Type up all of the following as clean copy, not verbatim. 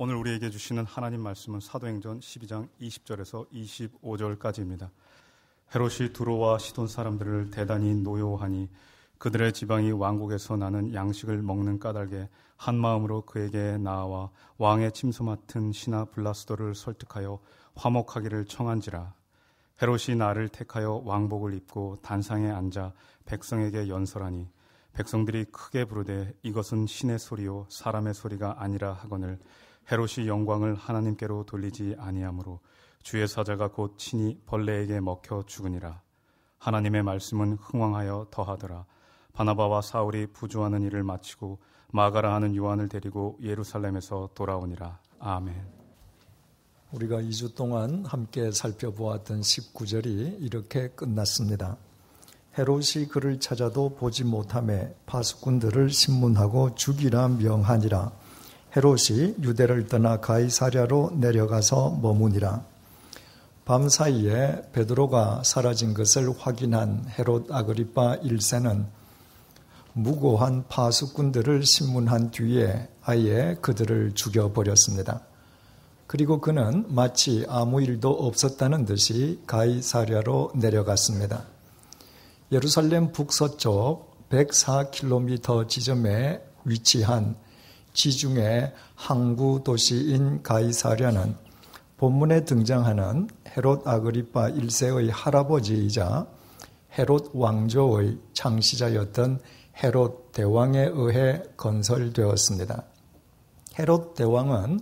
오늘 우리에게 주시는 하나님 말씀은 사도행전 12장 20절에서 25절까지입니다. 헤롯이 두로와 시돈 사람들을 대단히 노여워하니 그들의 지방이 왕국에서 나는 양식을 먹는 까닭에 한마음으로 그에게 나아와 왕의 침소 맡은 신하 블라스도를 설득하여 화목하기를 청한지라. 헤롯이 나를 택하여 왕복을 입고 단상에 앉아 백성에게 연설하니 백성들이 크게 부르되 이것은 신의 소리요 사람의 소리가 아니라 하거늘 헤롯이 영광을 하나님께로 돌리지 아니하므로 주의 사자가 곧 친히 벌레에게 먹혀 죽으니라. 하나님의 말씀은 흥왕하여 더하더라. 바나바와 사울이 부조하는 일을 마치고 마가라 하는 요한을 데리고 예루살렘에서 돌아오니라. 아멘. 우리가 2주 동안 함께 살펴보았던 19절이 이렇게 끝났습니다. 헤롯이 그를 찾아도 보지 못하매 파수꾼들을 신문하고 죽이라 명하니라. 헤롯이 유대를 떠나 가이사랴로 내려가서 머무니라. 밤사이에 베드로가 사라진 것을 확인한 헤롯 아그리파 1세는 무고한 파수꾼들을 신문한 뒤에 아예 그들을 죽여버렸습니다. 그리고 그는 마치 아무 일도 없었다는 듯이 가이사랴로 내려갔습니다. 예루살렘 북서쪽 104km 지점에 위치한 지중해 항구 도시인 가이사랴는 본문에 등장하는 헤롯 아그리파 1세의 할아버지이자 헤롯 왕조의 창시자였던 헤롯 대왕에 의해 건설되었습니다. 헤롯 대왕은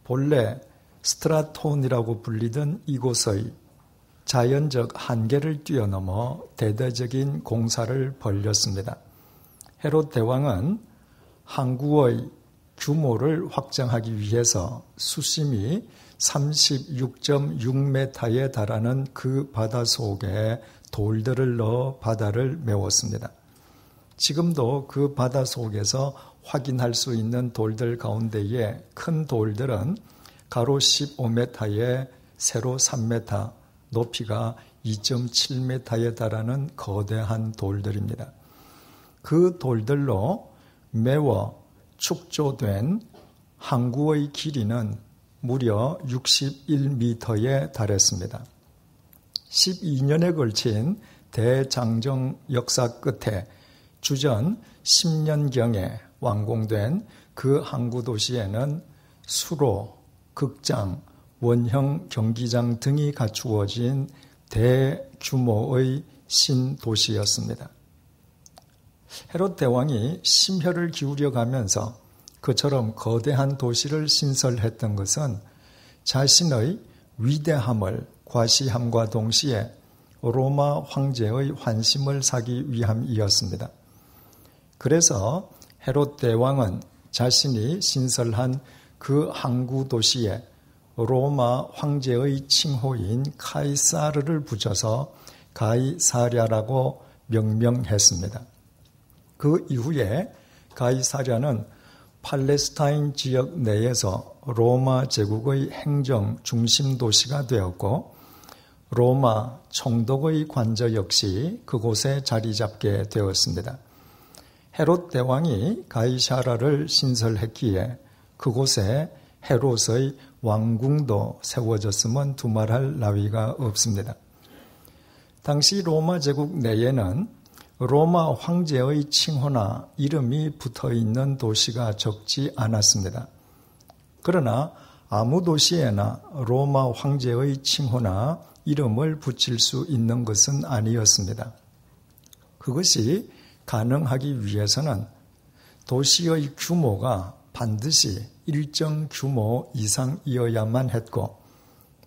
본래 스트라톤이라고 불리던 이곳의 자연적 한계를 뛰어넘어 대대적인 공사를 벌였습니다. 헤롯 대왕은 항구의 규모를 확장하기 위해서 수심이 36.6m에 달하는 그 바다 속에 돌들을 넣어 바다를 메웠습니다. 지금도 그 바다 속에서 확인할 수 있는 돌들 가운데에 큰 돌들은 가로 15m에 세로 3m, 높이가 2.7m에 달하는 거대한 돌들입니다. 그 돌들로 메워 축조된 항구의 길이는 무려 61m에 달했습니다. 12년에 걸친 대장정 역사 끝에 주전 10년경에 완공된 그 항구 도시에는 수로, 극장, 원형 경기장 등이 갖추어진 대규모의 신도시였습니다. 헤롯 대왕이 심혈을 기울여 가면서 그처럼 거대한 도시를 신설했던 것은 자신의 위대함을 과시함과 동시에 로마 황제의 환심을 사기 위함이었습니다. 그래서 헤롯 대왕은 자신이 신설한 그 항구 도시에 로마 황제의 칭호인 카이사르를 붙여서 가이사랴라고 명명했습니다. 그 이후에 가이사랴는 팔레스타인 지역 내에서 로마 제국의 행정 중심 도시가 되었고 로마 총독의 관저 역시 그곳에 자리 잡게 되었습니다. 헤롯 대왕이 가이사랴를 신설했기에 그곳에 헤롯의 왕궁도 세워졌음은 두말할 나위가 없습니다. 당시 로마 제국 내에는 로마 황제의 칭호나 이름이 붙어있는 도시가 적지 않았습니다. 그러나 아무 도시에나 로마 황제의 칭호나 이름을 붙일 수 있는 것은 아니었습니다. 그것이 가능하기 위해서는 도시의 규모가 반드시 일정 규모 이상이어야만 했고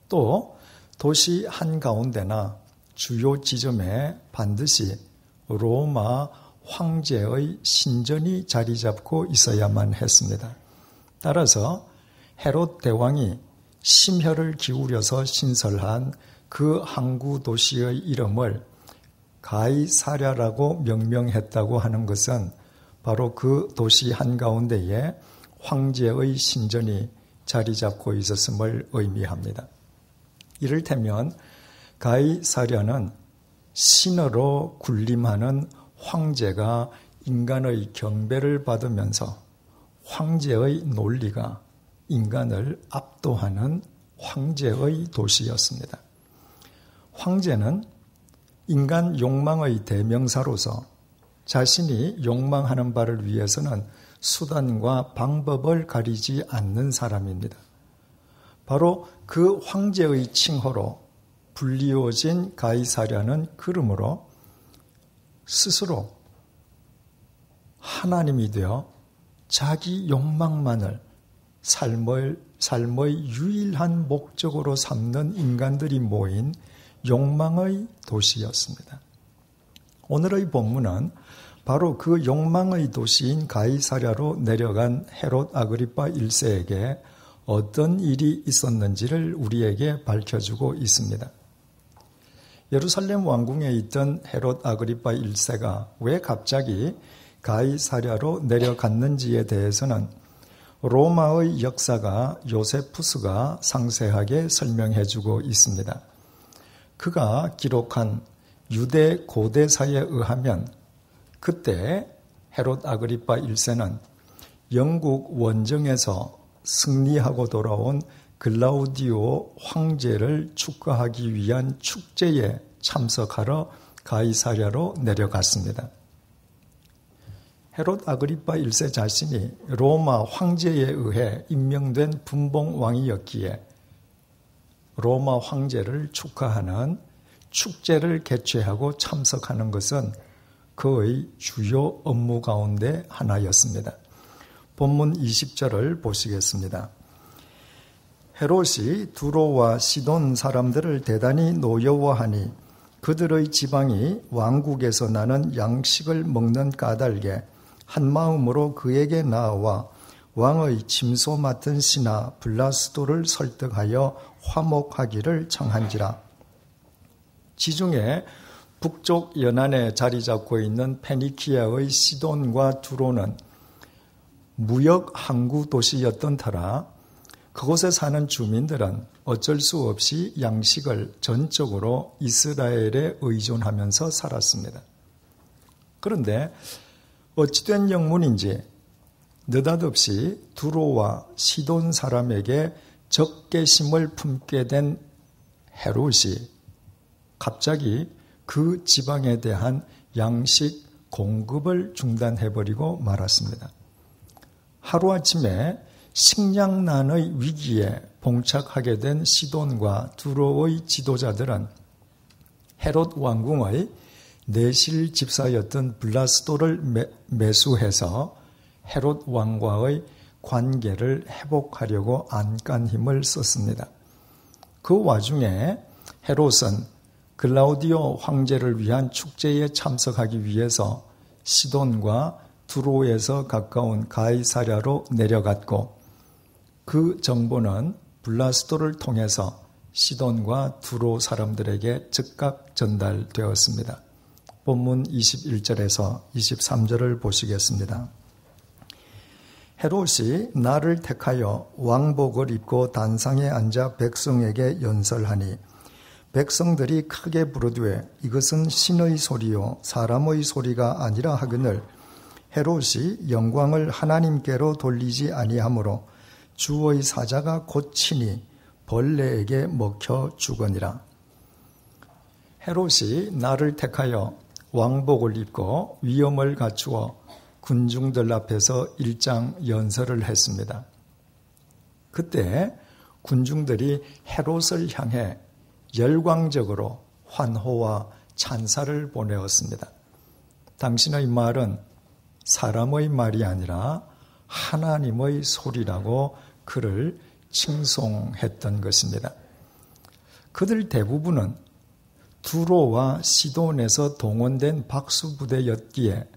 또 도시 한가운데나 주요 지점에 반드시 로마 황제의 신전이 자리 잡고 있어야만 했습니다. 따라서 헤롯 대왕이 심혈을 기울여서 신설한 그 항구 도시의 이름을 가이사랴라고 명명했다고 하는 것은 바로 그 도시 한가운데에 황제의 신전이 자리 잡고 있었음을 의미합니다. 이를테면 가이사랴는 신으로 군림하는 황제가 인간의 경배를 받으면서 황제의 논리가 인간을 압도하는 황제의 도시였습니다. 황제는 인간 욕망의 대명사로서 자신이 욕망하는 바를 위해서는 수단과 방법을 가리지 않는 사람입니다. 바로 그 황제의 칭호로 불리워진 가이사랴는 그러므로 스스로 하나님이 되어 자기 욕망만을 삶의 유일한 목적으로 삼는 인간들이 모인 욕망의 도시였습니다. 오늘의 본문은 바로 그 욕망의 도시인 가이사랴로 내려간 헤롯 아그리파 1세에게 어떤 일이 있었는지를 우리에게 밝혀주고 있습니다. 예루살렘 왕궁에 있던 헤롯 아그리파 1세가 왜 갑자기 가이사랴로 내려갔는지에 대해서는 로마의 역사가 요세푸스가 상세하게 설명해주고 있습니다. 그가 기록한 유대 고대사에 의하면 그때 헤롯 아그리파 1세는 영국 원정에서 승리하고 돌아온 글라우디오 황제를 축하하기 위한 축제에 참석하러 가이사랴로 내려갔습니다. 헤롯 아그리파 1세 자신이 로마 황제에 의해 임명된 분봉왕이었기에 로마 황제를 축하하는 축제를 개최하고 참석하는 것은 그의 주요 업무 가운데 하나였습니다. 본문 20절을 보시겠습니다. 헤롯이 두로와 시돈 사람들을 대단히 노여워하니 그들의 지방이 왕국에서 나는 양식을 먹는 까닭에 한마음으로 그에게 나아와 왕의 침소 맡은 신하 블라스도를 설득하여 화목하기를 청한지라. 지중해 북쪽 연안에 자리 잡고 있는 페니키아의 시돈과 두로는 무역 항구 도시였던 터라 그곳에 사는 주민들은 어쩔 수 없이 양식을 전적으로 이스라엘에 의존하면서 살았습니다. 그런데 어찌된 영문인지 느닷없이 두로와 시돈 사람에게 적개심을 품게 된 헤롯이 갑자기 그 지방에 대한 양식 공급을 중단해버리고 말았습니다. 하루아침에 식량난의 위기에 봉착하게 된 시돈과 두로의 지도자들은 헤롯 왕궁의 내실 집사였던 블라스도를 매수해서 헤롯 왕과의 관계를 회복하려고 안간 힘을 썼습니다. 그 와중에 헤롯은 글라우디오 황제를 위한 축제에 참석하기 위해서 시돈과 두로에서 가까운 가이사랴로 내려갔고 그 정보는 블라스도를 통해서 시돈과 두로 사람들에게 즉각 전달되었습니다. 본문 21절에서 23절을 보시겠습니다. 헤롯이 나를 택하여 왕복을 입고 단상에 앉아 백성에게 연설하니 백성들이 크게 부르되 이것은 신의 소리요 사람의 소리가 아니라 하거늘 헤롯이 영광을 하나님께로 돌리지 아니하므로 주의 사자가 곧 친히 벌레에게 먹혀 죽으니라. 헤롯이 나를 택하여 왕복을 입고 위엄을 갖추어 군중들 앞에서 일장 연설을 했습니다. 그때 군중들이 헤롯을 향해 열광적으로 환호와 찬사를 보내었습니다. 당신의 말은 사람의 말이 아니라 하나님의 소리라고 그를 칭송했던 것입니다. 그들 대부분은 두로와 시돈에서 동원된 박수부대였기에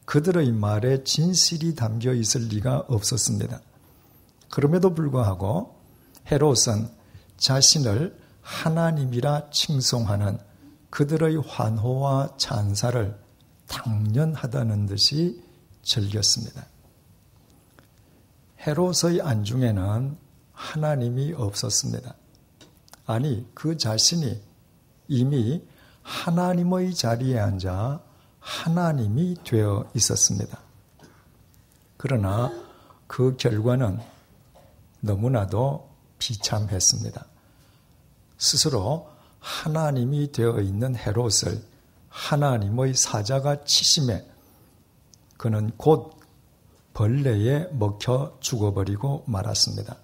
그들의 말에 진실이 담겨 있을 리가 없었습니다. 그럼에도 불구하고 헤롯은 자신을 하나님이라 칭송하는 그들의 환호와 찬사를 당연하다는 듯이 즐겼습니다. 헤롯의 안중에는 하나님이 없었습니다. 아니, 그 자신이 이미 하나님의 자리에 앉아 하나님이 되어 있었습니다. 그러나 그 결과는 너무나도 비참했습니다. 스스로 하나님이 되어 있는 헤롯을 하나님의 사자가 치심에 그는 곧 벌레에 먹혀 죽어버리고 말았습니다.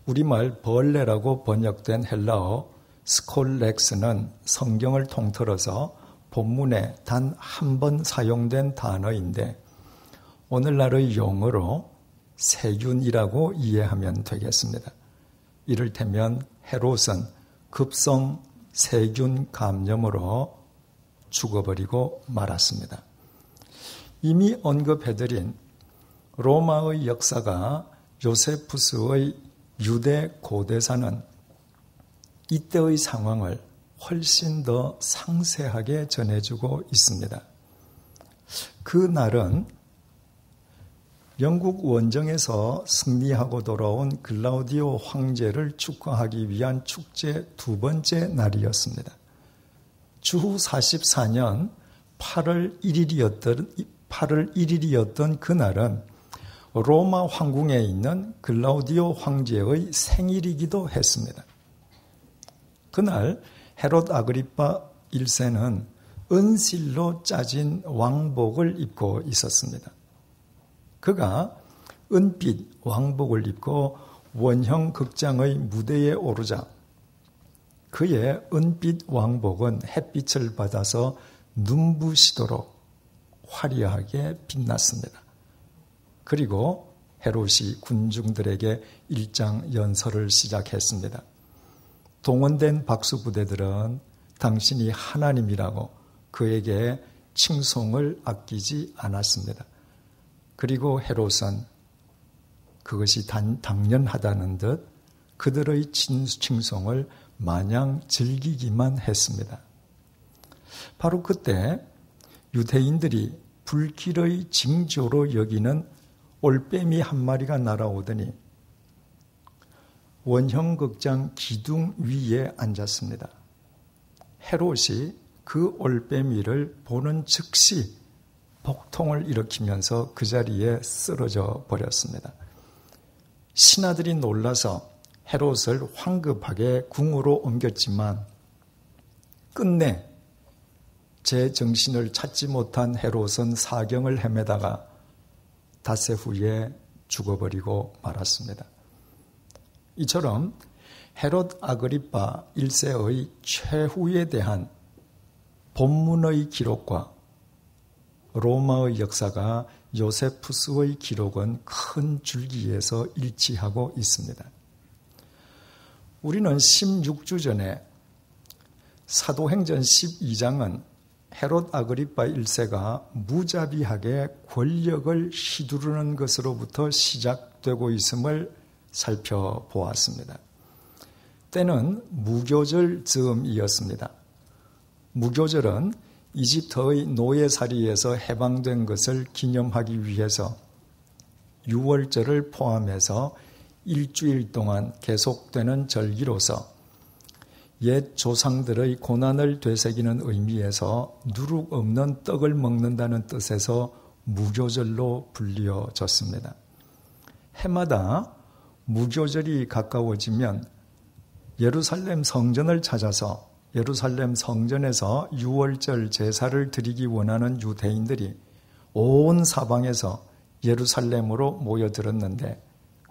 우리말 벌레라고 번역된 헬라어 스콜렉스는 성경을 통틀어서 본문에 단 한 번 사용된 단어인데 오늘날의 용어로 세균이라고 이해하면 되겠습니다. 이를테면 헤롯은 급성 세균 감염으로 죽어버리고 말았습니다. 이미 언급해드린 로마의 역사가 요세푸스의 유대 고대사는 이때의 상황을 훨씬 더 상세하게 전해주고 있습니다. 그 날은 영국 원정에서 승리하고 돌아온 글라우디오 황제를 축하하기 위한 축제 두 번째 날이었습니다. 주후 44년 8월 1일이었던 그날은 로마 황궁에 있는 글라우디오 황제의 생일이기도 했습니다. 그날 헤롯 아그리파 1세는 은실로 짜진 왕복을 입고 있었습니다. 그가 은빛 왕복을 입고 원형 극장의 무대에 오르자 그의 은빛 왕복은 햇빛을 받아서 눈부시도록 화려하게 빛났습니다. 그리고 헤롯이 군중들에게 일장 연설을 시작했습니다. 동원된 박수부대들은 당신이 하나님이라고 그에게 칭송을 아끼지 않았습니다. 그리고 헤롯은 그것이 당연하다는 듯 그들의 칭송을 마냥 즐기기만 했습니다. 바로 그때 유대인들이 불길의 징조로 여기는 올빼미 한 마리가 날아오더니 원형극장 기둥 위에 앉았습니다. 헤롯이 그 올빼미를 보는 즉시 복통을 일으키면서 그 자리에 쓰러져 버렸습니다. 신하들이 놀라서 헤롯을 황급하게 궁으로 옮겼지만 끝내 제 정신을 찾지 못한 헤롯은 사경을 헤매다가 닷새 후에 죽어버리고 말았습니다. 이처럼 헤롯 아그리파 1세의 최후에 대한 본문의 기록과 로마의 역사가 요세푸스의 기록은 큰 줄기에서 일치하고 있습니다. 우리는 16주 전에 사도행전 12장은 헤롯 아그리파 1세가 무자비하게 권력을 휘두르는 것으로부터 시작되고 있음을 살펴보았습니다. 때는 무교절 즈음이었습니다. 무교절은 이집트의 노예살이에서 해방된 것을 기념하기 위해서 6월절을 포함해서 일주일 동안 계속되는 절기로서 옛 조상들의 고난을 되새기는 의미에서 누룩 없는 떡을 먹는다는 뜻에서 무교절로 불리어졌습니다. 해마다 무교절이 가까워지면 예루살렘 성전을 찾아서 예루살렘 성전에서 6월절 제사를 드리기 원하는 유대인들이 온 사방에서 예루살렘으로 모여들었는데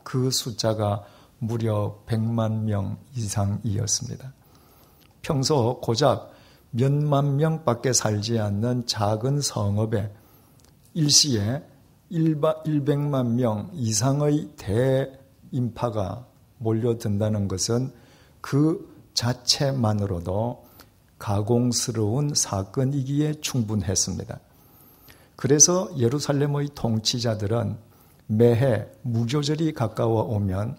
그 숫자가 무려 100만 명 이상이었습니다. 평소 고작 몇만 명밖에 살지 않는 작은 성읍에 일시에 100만 명 이상의 대인파가 몰려든다는 것은 그 자체만으로도 가공스러운 사건이기에 충분했습니다. 그래서 예루살렘의 통치자들은 매해 무교절이 가까워 오면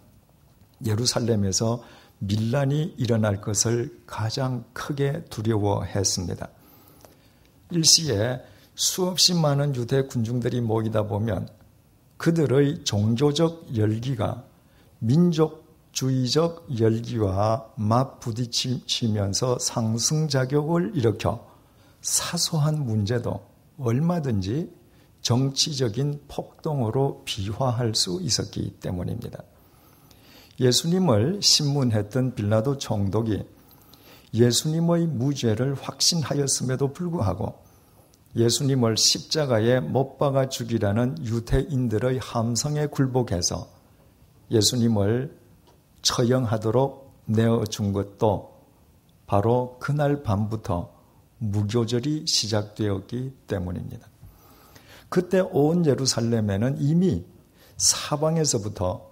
예루살렘에서 밀란이 일어날 것을 가장 크게 두려워했습니다. 일시에 수없이 많은 유대 군중들이 모이다 보면 그들의 종교적 열기가 민족주의적 열기와 맞부딪히면서 상승작용을 일으켜 사소한 문제도 얼마든지 정치적인 폭동으로 비화할 수 있었기 때문입니다. 예수님을 신문했던 빌라도 총독이 예수님의 무죄를 확신하였음에도 불구하고 예수님을 십자가에 못 박아 죽이라는 유대인들의 함성에 굴복해서 예수님을 처형하도록 내어준 것도 바로 그날 밤부터 무교절이 시작되었기 때문입니다. 그때 온 예루살렘에는 이미 사방에서부터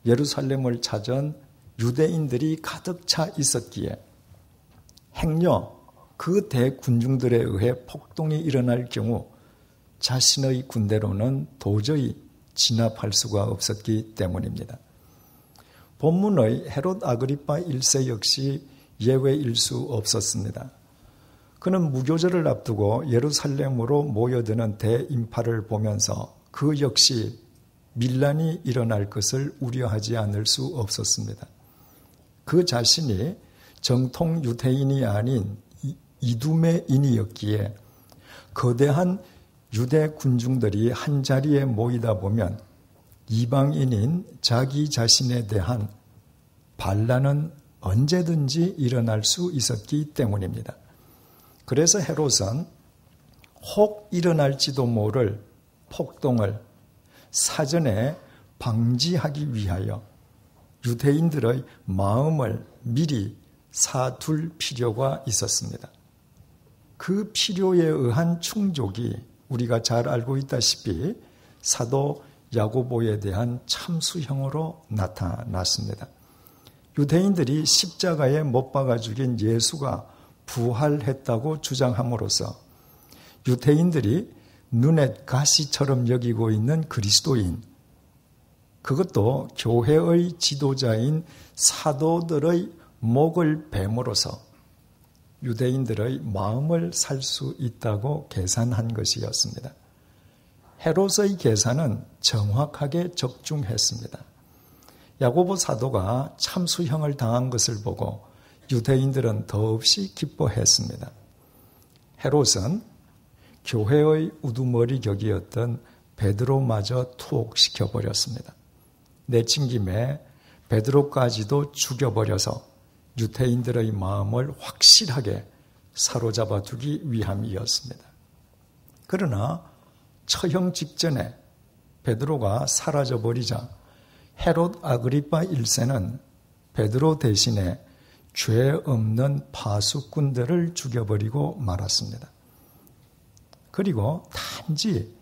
예루살렘을 찾은 유대인들이 가득 차 있었기에 행여 그 대군중들에 의해 폭동이 일어날 경우 자신의 군대로는 도저히 진압할 수가 없었기 때문입니다. 본문의 헤롯 아그리파 1세 역시 예외일 수 없었습니다. 그는 무교절을 앞두고 예루살렘으로 모여드는 대인파를 보면서 그 역시 밀란이 일어날 것을 우려하지 않을 수 없었습니다. 그 자신이 정통 유대인이 아닌 이두메인이었기에 거대한 유대 군중들이 한자리에 모이다 보면 이방인인 자기 자신에 대한 반란은 언제든지 일어날 수 있었기 때문입니다. 그래서 헤롯은 혹 일어날지도 모를 폭동을 사전에 방지하기 위하여 유대인들의 마음을 미리 사둘 필요가 있었습니다. 그 필요에 의한 충족이 우리가 잘 알고 있다시피 사도 야고보에 대한 참수형으로 나타났습니다. 유대인들이 십자가에 못 박아 죽인 예수가 부활했다고 주장함으로써 유대인들이 눈에 가시처럼 여기고 있는 그리스도인, 그것도 교회의 지도자인 사도들의 목을 뱀으로써 유대인들의 마음을 살 수 있다고 계산한 것이었습니다. 헤롯의 계산은 정확하게 적중했습니다. 야고보 사도가 참수형을 당한 것을 보고 유대인들은 더없이 기뻐했습니다. 헤롯은 교회의 우두머리 격이었던 베드로마저 투옥시켜버렸습니다. 내친 김에 베드로까지도 죽여버려서 유대인들의 마음을 확실하게 사로잡아 두기 위함이었습니다. 그러나 처형 직전에 베드로가 사라져버리자 헤롯 아그리파 1세는 베드로 대신에 죄 없는 파수꾼들을 죽여버리고 말았습니다. 그리고 단지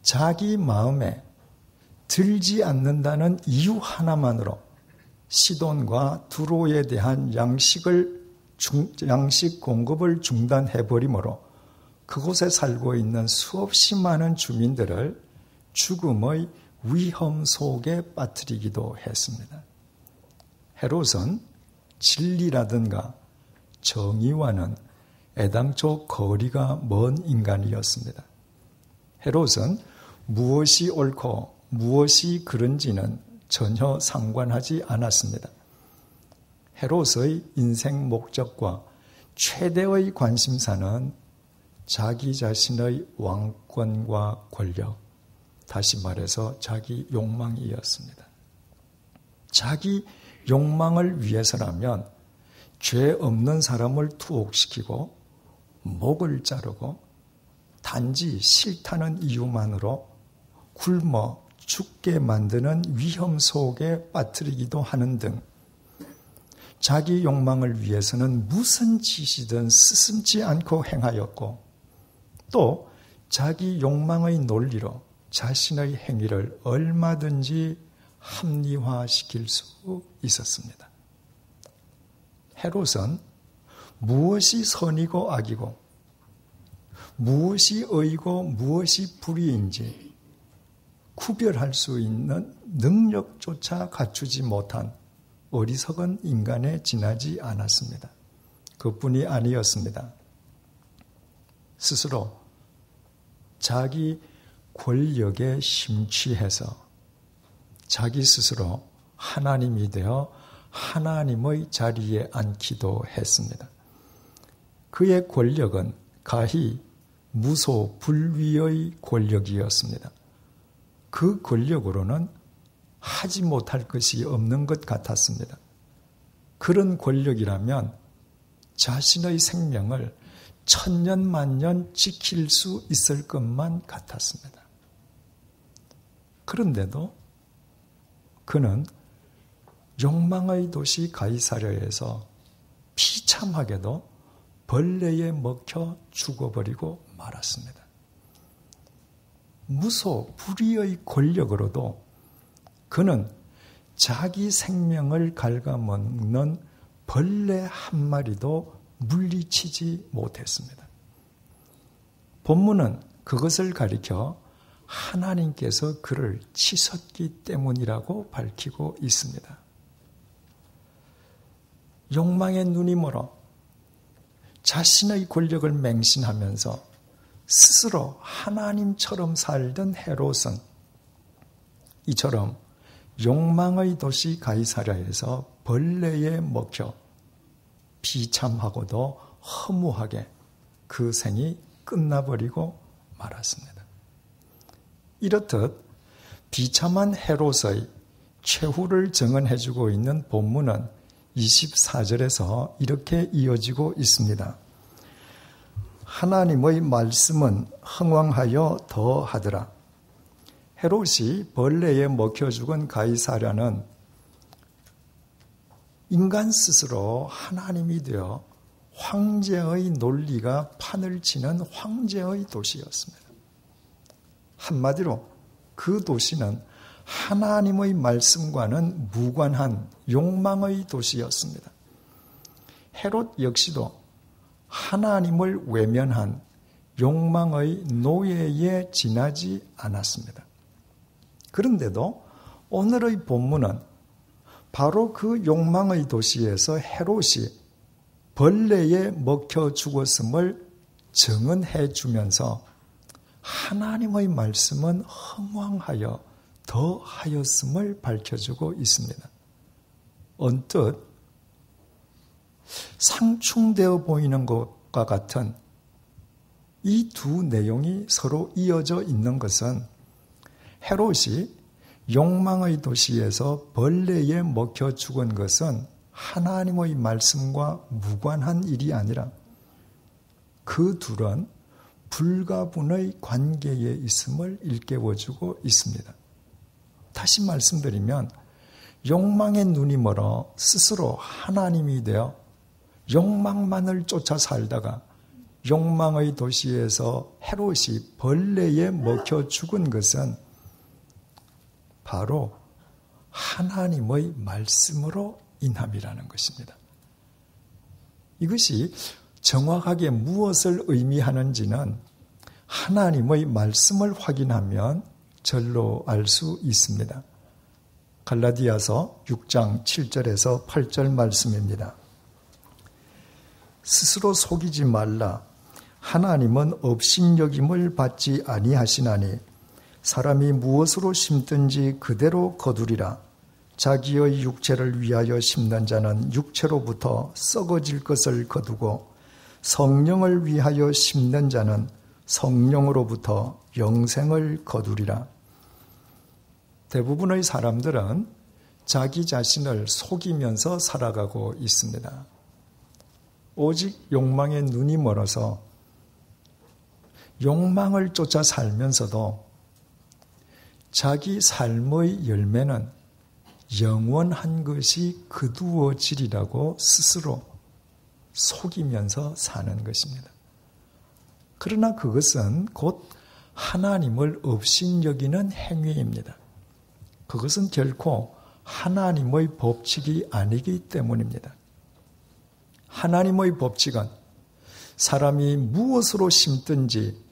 자기 마음에 들지 않는다는 이유 하나만으로 시돈과 두로에 대한 양식 공급을 중단해버리므로 그곳에 살고 있는 수없이 많은 주민들을 죽음의 위험 속에 빠뜨리기도 했습니다. 헤롯은 진리라든가 정의와는 애당초 거리가 먼 인간이었습니다. 헤롯은 무엇이 옳고 무엇이 그른지는 전혀 상관하지 않았습니다. 헤롯의 인생 목적과 최대의 관심사는 자기 자신의 왕권과 권력, 다시 말해서 자기 욕망이었습니다. 자기 욕망을 위해서라면 죄 없는 사람을 투옥시키고 목을 자르고 단지 싫다는 이유만으로 굶어 죽게 만드는 위험 속에 빠뜨리기도 하는 등 자기 욕망을 위해서는 무슨 짓이든 스승지 않고 행하였고 또 자기 욕망의 논리로 자신의 행위를 얼마든지 합리화시킬 수 있었습니다. 헤롯은 무엇이 선이고 악이고 무엇이 의고 무엇이 불의인지 구별할 수 있는 능력조차 갖추지 못한 어리석은 인간에 지나지 않았습니다. 그뿐이 아니었습니다. 스스로 자기 권력에 심취해서 자기 스스로 하나님이 되어 하나님의 자리에 앉기도 했습니다. 그의 권력은 가히 무소불위의 권력이었습니다. 그 권력으로는 하지 못할 것이 없는 것 같았습니다. 그런 권력이라면 자신의 생명을 천년만년 지킬 수 있을 것만 같았습니다. 그런데도 그는 욕망의 도시 가이사랴에서 비참하게도 벌레에 먹혀 죽어버리고 말았습니다. 무소 불의의 권력으로도 그는 자기 생명을 갉아먹는 벌레 한 마리도 물리치지 못했습니다. 본문은 그것을 가리켜 하나님께서 그를 치셨기 때문이라고 밝히고 있습니다. 욕망의 눈이 멀어 자신의 권력을 맹신하면서 스스로 하나님처럼 살던 헤롯은 이처럼 욕망의 도시 가이사랴에서 벌레에 먹혀 비참하고도 허무하게 그 생이 끝나버리고 말았습니다. 이렇듯 비참한 헤롯의 최후를 증언해주고 있는 본문은 24절에서 이렇게 이어지고 있습니다. 하나님의 말씀은 흥왕하여 더하더라. 헤롯이 벌레에 먹혀 죽은 가이사랴는 인간 스스로 하나님이 되어 황제의 논리가 판을 치는 황제의 도시였습니다. 한마디로 그 도시는 하나님의 말씀과는 무관한 욕망의 도시였습니다. 헤롯 역시도 하나님을 외면한 욕망의 노예에 지나지 않았습니다. 그런데도 오늘의 본문은 바로 그 욕망의 도시에서 헤롯이 벌레에 먹혀 죽었음을 증언해 주면서 하나님의 말씀은 흥왕하여 더하였음을 밝혀주고 있습니다. 언뜻 상충되어 보이는 것과 같은 이 두 내용이 서로 이어져 있는 것은 헤롯이 욕망의 도시에서 벌레에 먹혀 죽은 것은 하나님의 말씀과 무관한 일이 아니라 그 둘은 불가분의 관계에 있음을 일깨워주고 있습니다. 다시 말씀드리면 욕망의 눈이 멀어 스스로 하나님이 되어 욕망만을 쫓아 살다가 욕망의 도시에서 헤롯이 벌레에 먹혀 죽은 것은 바로 하나님의 말씀으로 인함이라는 것입니다. 이것이 정확하게 무엇을 의미하는지는 하나님의 말씀을 확인하면 절로 알 수 있습니다. 갈라디아서 6장 7절에서 8절 말씀입니다. 스스로 속이지 말라. 하나님은 업신여김을 받지 아니하시나니 사람이 무엇으로 심든지 그대로 거두리라. 자기의 육체를 위하여 심는 자는 육체로부터 썩어질 것을 거두고 성령을 위하여 심는 자는 성령으로부터 영생을 거두리라. 대부분의 사람들은 자기 자신을 속이면서 살아가고 있습니다. 오직 욕망의 눈이 멀어서 욕망을 쫓아 살면서도 자기 삶의 열매는 영원한 것이 거두어지리라고 스스로 속이면서 사는 것입니다. 그러나 그것은 곧 하나님을 업신여기는 행위입니다. 그것은 결코 하나님의 법칙이 아니기 때문입니다. 하나님의 법칙은 사람이 무엇으로 심든지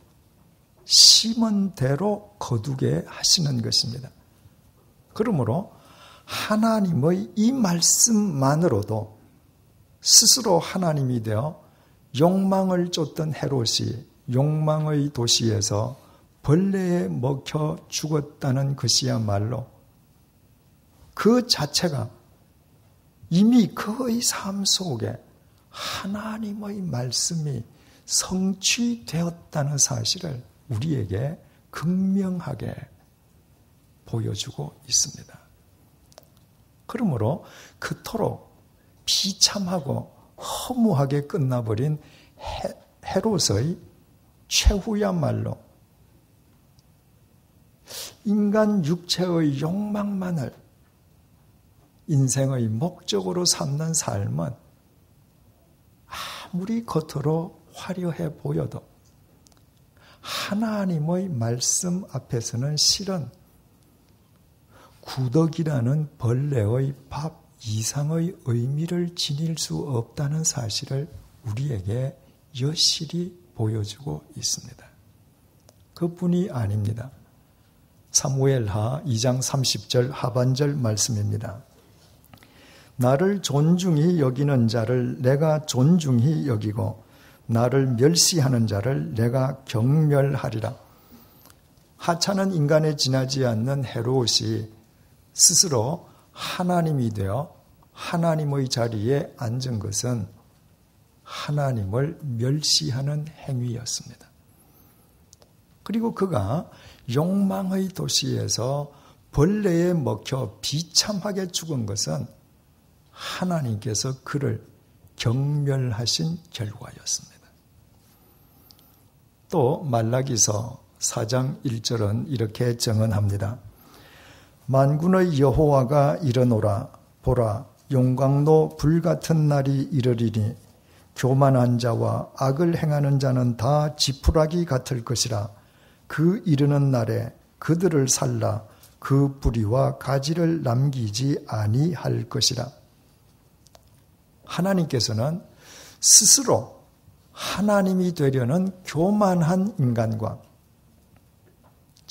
심은 대로 거두게 하시는 것입니다. 그러므로 하나님의 이 말씀만으로도 스스로 하나님이 되어 욕망을 쫓던 헤롯이 욕망의 도시에서 벌레에 먹혀 죽었다는 것이야말로 그 자체가 이미 그의 삶 속에 하나님의 말씀이 성취되었다는 사실을 우리에게 극명하게 보여주고 있습니다. 그러므로 그토록 비참하고 허무하게 끝나버린 헤롯의 최후야말로 인간 육체의 욕망만을 인생의 목적으로 삼는 삶은 아무리 겉으로 화려해 보여도 하나님의 말씀 앞에서는 실은 구더기라는 벌레의 밥 이상의 의미를 지닐 수 없다는 사실을 우리에게 여실히 보여주고 있습니다. 그뿐이 아닙니다. 사무엘하 2장 30절 하반절 말씀입니다. 나를 존중히 여기는 자를 내가 존중히 여기고 나를 멸시하는 자를 내가 경멸하리라. 하찮은 인간에 지나지 않는 헤롯이 스스로 하나님이 되어 하나님의 자리에 앉은 것은 하나님을 멸시하는 행위였습니다. 그리고 그가 욕망의 도시에서 벌레에 먹혀 비참하게 죽은 것은 하나님께서 그를 경멸하신 결과였습니다. 또 말라기서 4장 1절은 이렇게 증언합니다. 만군의 여호와가 이르노라 보라 용광로 불같은 날이 이르리니 교만한 자와 악을 행하는 자는 다 지푸라기 같을 것이라. 그 이르는 날에 그들을 살라 그 뿌리와 가지를 남기지 아니할 것이라. 하나님께서는 스스로 하나님이 되려는 교만한 인간과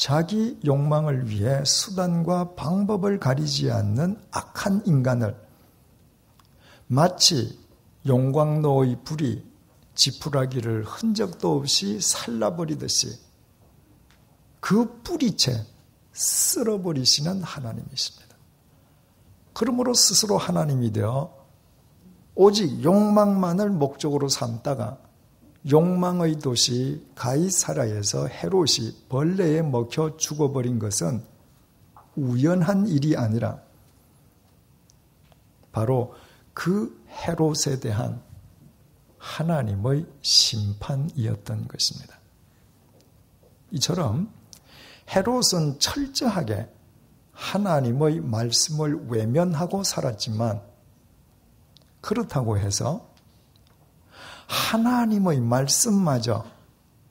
자기 욕망을 위해 수단과 방법을 가리지 않는 악한 인간을 마치 용광로의 불이 지푸라기를 흔적도 없이 살라버리듯이 그 뿌리채 쓸어버리시는 하나님이십니다. 그러므로 스스로 하나님이 되어 오직 욕망만을 목적으로 삼다가 욕망의 도시 가이사라에서 헤롯이 벌레에 먹혀 죽어버린 것은 우연한 일이 아니라 바로 그 헤롯에 대한 하나님의 심판이었던 것입니다. 이처럼 헤롯은 철저하게 하나님의 말씀을 외면하고 살았지만 그렇다고 해서 하나님의 말씀마저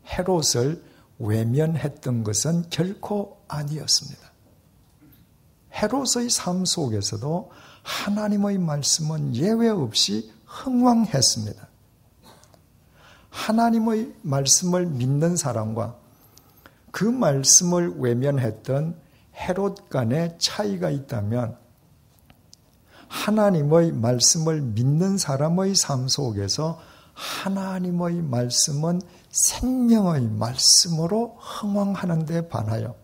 헤롯을 외면했던 것은 결코 아니었습니다. 헤롯의 삶 속에서도 하나님의 말씀은 예외 없이 흥왕했습니다. 하나님의 말씀을 믿는 사람과 그 말씀을 외면했던 헤롯 간의 차이가 있다면 하나님의 말씀을 믿는 사람의 삶 속에서 하나님의 말씀은 생명의 말씀으로 흥왕하는 데 반하여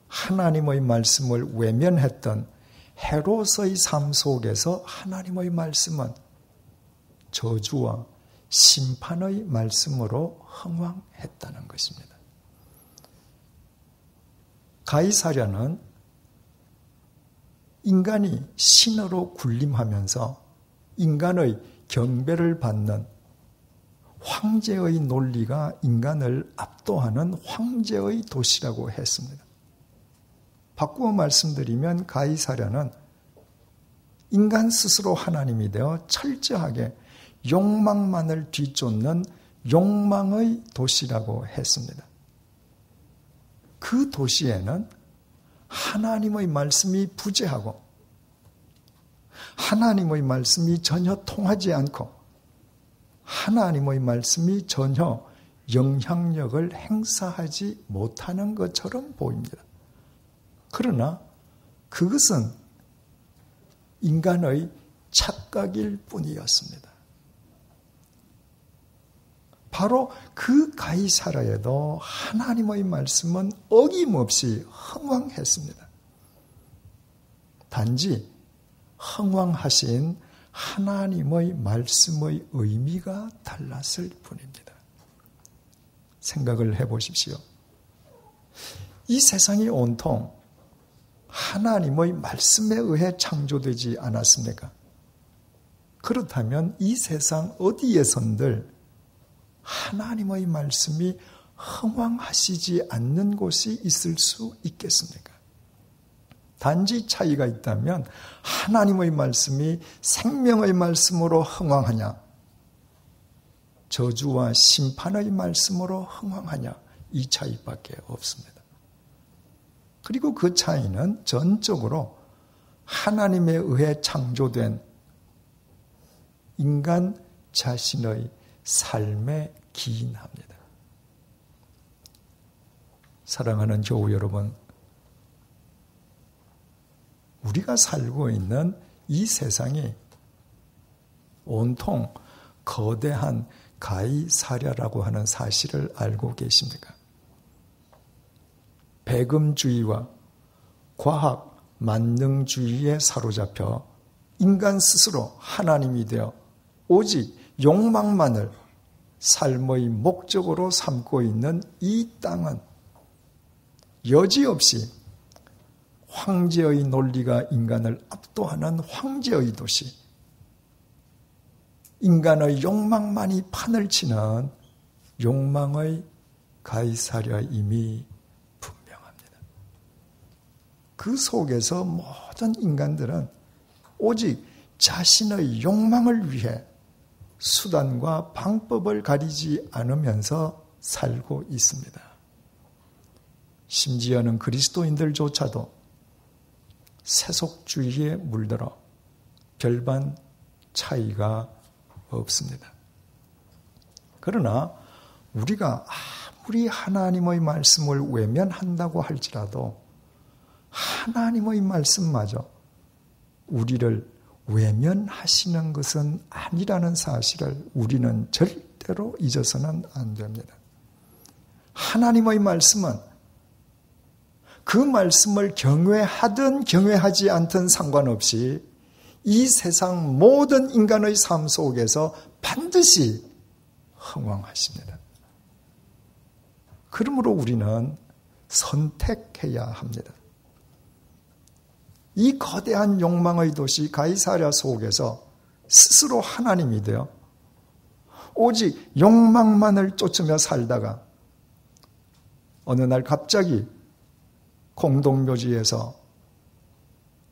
하나님의 말씀을 외면했던 헤롯의 삶 속에서 하나님의 말씀은 저주와 심판의 말씀으로 흥왕했다는 것입니다. 가이사랴는 인간이 신으로 군림하면서 인간의 경배를 받는 황제의 논리가 인간을 압도하는 황제의 도시라고 했습니다. 바꾸어 말씀드리면 가이사랴는 인간 스스로 하나님이 되어 철저하게 욕망만을 뒤쫓는 욕망의 도시라고 했습니다. 그 도시에는 하나님의 말씀이 부재하고 하나님의 말씀이 전혀 통하지 않고 하나님의 말씀이 전혀 영향력을 행사하지 못하는 것처럼 보입니다. 그러나 그것은 인간의 착각일 뿐이었습니다. 바로 그 가이사라에도 하나님의 말씀은 어김없이 흥왕했습니다. 단지 흥왕하신 하나님의 말씀의 의미가 달랐을 뿐입니다. 생각을 해보십시오. 이 세상이 온통 하나님의 말씀에 의해 창조되지 않았습니까? 그렇다면 이 세상 어디에선들 하나님의 말씀이 흥왕하시지 않는 곳이 있을 수 있겠습니까? 단지 차이가 있다면 하나님의 말씀이 생명의 말씀으로 흥왕하냐, 저주와 심판의 말씀으로 흥왕하냐, 이 차이밖에 없습니다. 그리고 그 차이는 전적으로 하나님에 의해 창조된 인간 자신의 삶에 기인합니다. 사랑하는 교우 여러분, 우리가 살고 있는 이 세상이 온통 거대한 가이사랴라고 하는 사실을 알고 계십니까? 배금주의와 과학 만능주의에 사로잡혀 인간 스스로 하나님이 되어 오직 욕망만을 삶의 목적으로 삼고 있는 이 땅은 여지없이 황제의 논리가 인간을 압도하는 황제의 도시, 인간의 욕망만이 판을 치는 욕망의 가이사랴임이 분명합니다. 그 속에서 모든 인간들은 오직 자신의 욕망을 위해 수단과 방법을 가리지 않으면서 살고 있습니다. 심지어는 그리스도인들조차도 세속주의에 물들어 별반 차이가 없습니다. 그러나 우리가 아무리 하나님의 말씀을 외면한다고 할지라도 하나님의 말씀마저 우리를 외면하시는 것은 아니라는 사실을 우리는 절대로 잊어서는 안 됩니다. 하나님의 말씀은 그 말씀을 경외하든 경외하지 않든 상관없이 이 세상 모든 인간의 삶 속에서 반드시 흥왕하십니다. 그러므로 우리는 선택해야 합니다. 이 거대한 욕망의 도시 가이사랴 속에서 스스로 하나님이 되어 오직 욕망만을 쫓으며 살다가 어느 날 갑자기 공동묘지에서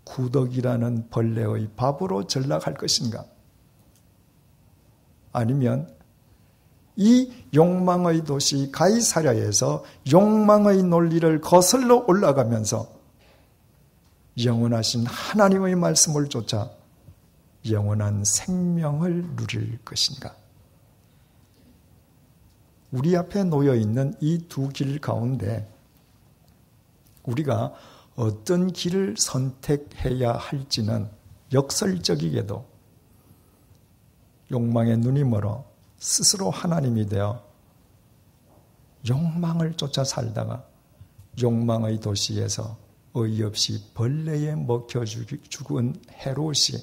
구덕이라는 벌레의 밥으로 전락할 것인가? 아니면 이 욕망의 도시 가이사랴에서 욕망의 논리를 거슬러 올라가면서 영원하신 하나님의 말씀을 쫓아 영원한 생명을 누릴 것인가? 우리 앞에 놓여 있는 이 두 길 가운데 우리가 어떤 길을 선택해야 할지는 역설적이게도 욕망의 눈이 멀어 스스로 하나님이 되어 욕망을 쫓아 살다가 욕망의 도시에서 어이없이 벌레에 먹혀 죽은 헤롯이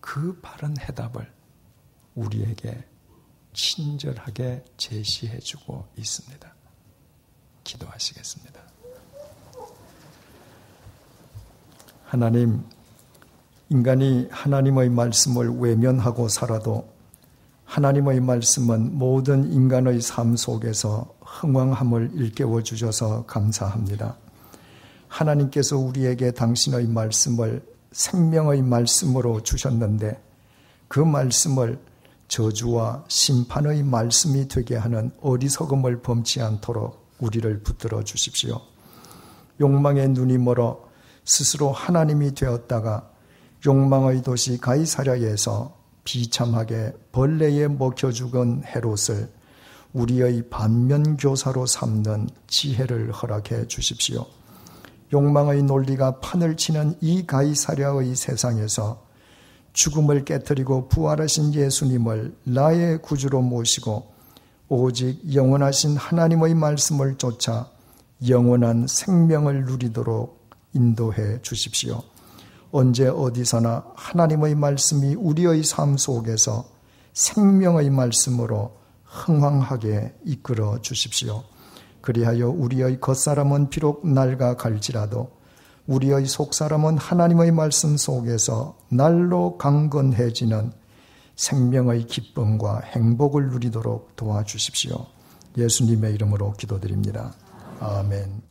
그 바른 해답을 우리에게 친절하게 제시해주고 있습니다. 기도하시겠습니다. 하나님, 인간이 하나님의 말씀을 외면하고 살아도 하나님의 말씀은 모든 인간의 삶 속에서 흥왕함을 일깨워 주셔서 감사합니다. 하나님께서 우리에게 당신의 말씀을 생명의 말씀으로 주셨는데 그 말씀을 저주와 심판의 말씀이 되게 하는 어리석음을 범치 않도록 우리를 붙들어 주십시오. 욕망의 눈이 멀어 스스로 하나님이 되었다가 욕망의 도시 가이사랴에서 비참하게 벌레에 먹혀 죽은 헤롯을 우리의 반면교사로 삼는 지혜를 허락해 주십시오. 욕망의 논리가 판을 치는 이 가이사랴의 세상에서 죽음을 깨뜨리고 부활하신 예수님을 나의 구주로 모시고 오직 영원하신 하나님의 말씀을 쫓아 영원한 생명을 누리도록 인도해 주십시오. 언제 어디서나 하나님의 말씀이 우리의 삶 속에서 생명의 말씀으로 흥왕하게 이끌어 주십시오. 그리하여 우리의 겉사람은 비록 낡아 갈지라도 우리의 속사람은 하나님의 말씀 속에서 날로 강건해지는 생명의 기쁨과 행복을 누리도록 도와주십시오. 예수님의 이름으로 기도드립니다. 아멘.